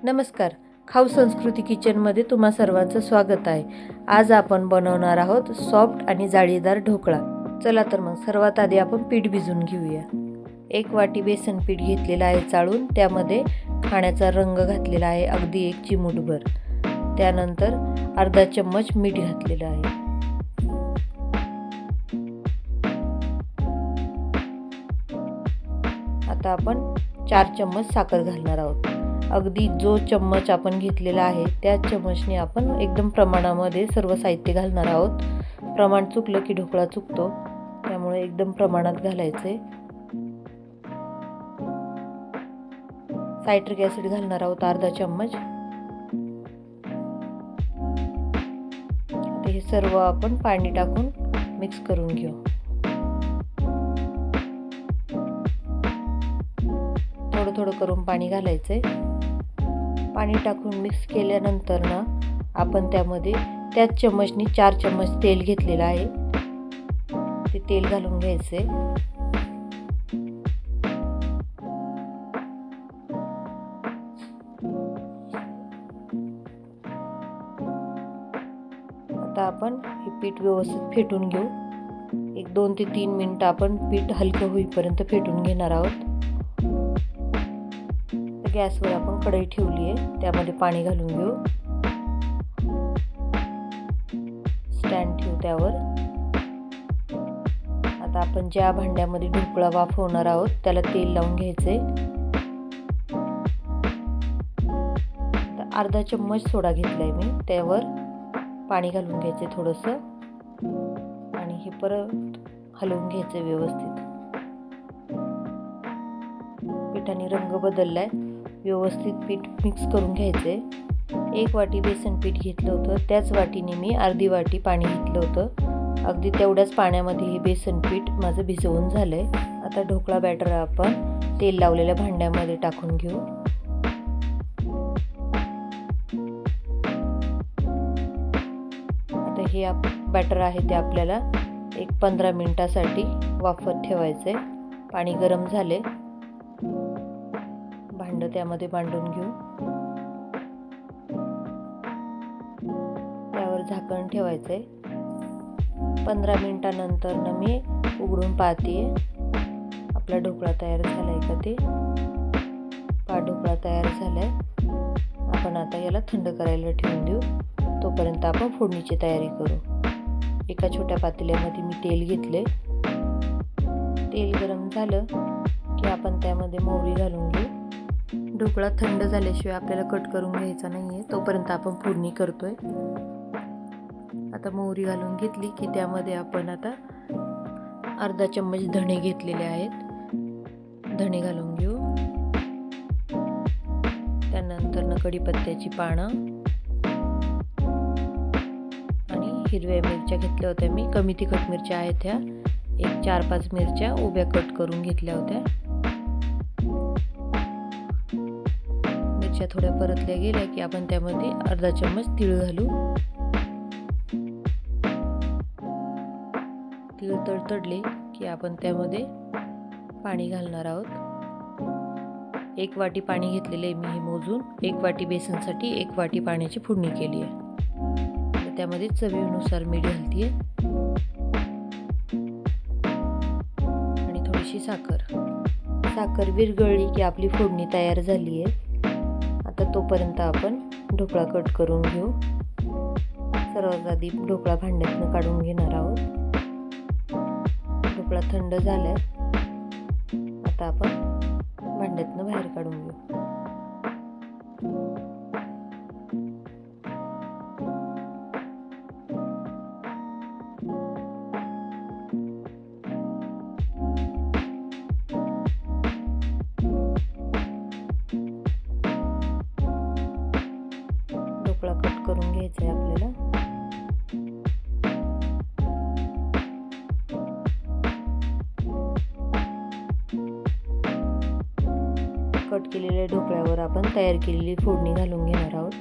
नमस्कार. खाऊ संस्कृती किचनमध्ये तुम्हा सर्वांचं स्वागत आहे. आज आपण बनवणार आहोत सॉफ्ट आणि जाळीदार ढोकळा. चला तर मग सर्वात आधी आपण पीठ भिजवून घेऊया. 1 वाटी बेसन पीठ घेतलेलं आहे चाळून. त्यामध्ये खाण्याचा रंग घातलेला आहे अगदी 1 चिमूटभर. त्यानंतर अर्धा चम्मच मीठ घातलेलं आहे. आता आपण 4 चम्मच साखर घालणार आहोत. अगदी जो चम्मच आपण घेतलेला आहे त्या चम्मचने आपण एकदम प्रमाणामध्ये सर्व साहित्य घालणार आहोत. प्रमाण चुकलं की ढोकळा चुकतो, त्यामुळे एकदम प्रमाणात घालायचे. सायट्रिक ॲसिड घालणार आहोत अर्धा चम्मच. हे सर्व आपण पाणी टाकून मिक्स करून घेऊ. थोडं थोडं करून पाणी घालायचे. पाणी टाकून मिक्स केल्यानंतर ना आपण त्यामध्ये त्याच चम्मचनी 4 चम्मच तेल घेतलेलं आहे. ते तेल घालून घ्यायचे. आता आपण हे पीठ व्यवस्थित फेटून घेऊ. 2 ते 3 मिनिटं आपण पीठ हलकं होईपर्यंत फेटून घेणार आहोत. गॅसवर आपण कढई ठेवली आहे, त्यामध्ये पाणी घालून घेऊ. स्टँड ठेवू त्यावर. आता आपण ज्या भांड्यामध्ये ढोकळा वाफवणार आहोत त्याला तेल लावून घ्यायचे. अर्धा चम्मच सोडा घेतलाय मी. त्यावर पाणी घालून घ्यायचे थोडंसं आणि हे परत हलवून घ्यायचे व्यवस्थित. पिठाने रंग बदललाय. व्यवस्थित पीठ मिक्स करून घ्यायचे. 1 वाटी बेसन पीठ घेतलं होतं, त्याच वाटीने मी अर्धी वाटी पाणी घेतलं होतं. अगदी तेवढ्याच पाण्यामध्ये हे बेसन पीठ माझं भिजवून झालंय. आता ढोकळा बॅटर आपण तेल लावलेल्या भांड्यामध्ये टाकून घेऊ. आता हे बॅटर आहे ते आपल्याला 15 मिनिटासाठी वाफत ठेवायचे. पाणी गरम झाले. भांड त्यामध्ये मांडून घेऊ. त्यावर झाकण ठेवायचे. 15 मिनिटानंतर मी उघडून पाहते आपला ढोकळा तयार झालाय का ते. ढोकळा तयार झालाय. आपण आता याला थंड करायला ठेवून देऊ. तोपर्यंत आपण फोडणीची तयारी करू. एका छोट्या पातेल्यामध्ये मी तेल घेतले. तेल गरम झालं की आपण त्यामध्ये मोहरी घालून घेऊ. ढोकळा थंड झाल्याशिवाय आपल्याला कट करून घ्यायचा नाहीये, तोपर्यंत आपण फोडणी करतोय. आता मोहरी घालून घेतली की त्यामध्ये आपण आता अर्धा चम्मच धणे घेतलेले आहेत. धणे घालून घेऊ. त्यानंतर कढीपत्त्याची पानं आणि हिरव्या मिरच्या घेतल्या होत्या मी. कमी तिखट मिरच्या आहेत ह्या. 4-5 मिरच्या उभ्या कट करून घेतल्या होत्या. मिरच्या थोड्या परतल्या गेल्या की आपण त्यामध्ये अर्धा चम्मच तीळ घालू. तीळ तडतडले की आपण त्यामध्ये पाणी घालणार आहोत. 1 वाटी पाणी घेतलेले आहे मी हे मोजून. 1 वाटी बेसनसाठी 1 वाटी पाण्याची फोडणी केली आहे. त्यामध्ये चवीनुसार मीठ घालतीये आणि थोडीशी साखर. साखर विरघळली की आपली फोडणी तयार झाली आहे. आता तोपर्यंत आपण ढोकळा कट करून घेऊ. सर्वात आधी ढोकळा भांड्यातून काढून घेणार आहोत. ढोकळा थंड झालाय. आता आपण भांड्यातून बाहेर काढून घेऊ. ढोकळा कट करून घ्यायचा आहे आपल्याला. कट केलेल्या ढोकळ्यावर आपण तयार केलेली फोडणी घालून घेणार आहोत.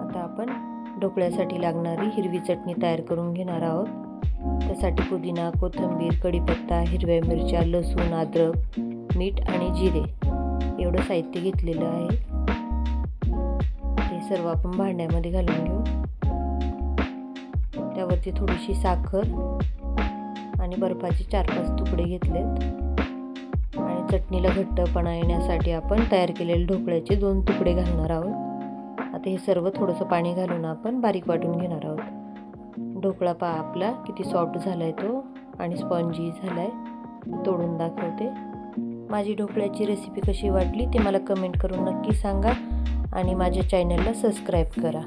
आता आपण ढोकळ्यासाठी लागणारी हिरवी चटणी तयार करून घेणार आहोत. त्यासाठी पुदिना, कोथिंबीर, कढीपत्ता, हिरव्या मिरच्या, लसूण, अद्रक, मीठ आणि जिरे एवढं साहित्य घेतलेलं आहे. हे सर्व आपण भांड्यामध्ये घालून घेऊ. त्यावरती थोडीशी साखर आणि बर्फाचे 4-5 तुकडे घेतलेत आणि चटणीला घट्टपणा येण्यासाठी आपण तयार केलेले ढोकळ्याचे 2 तुकडे घालणार आहोत. आता हे सर्व थोडंसं पाणी घालून आपण बारीक वाटून घेणार आहोत. ढोकळा पहा आपला किती सॉफ्ट झाला आहे तो आणि स्पॉन्जी झाला आहे. तोडून दाखवते. माझी ढोकळ्याची रेसिपी कशी वाटली ते मला कमेंट करून नक्की सांगा आणि माझ्या चॅनलला सबस्क्राईब करा.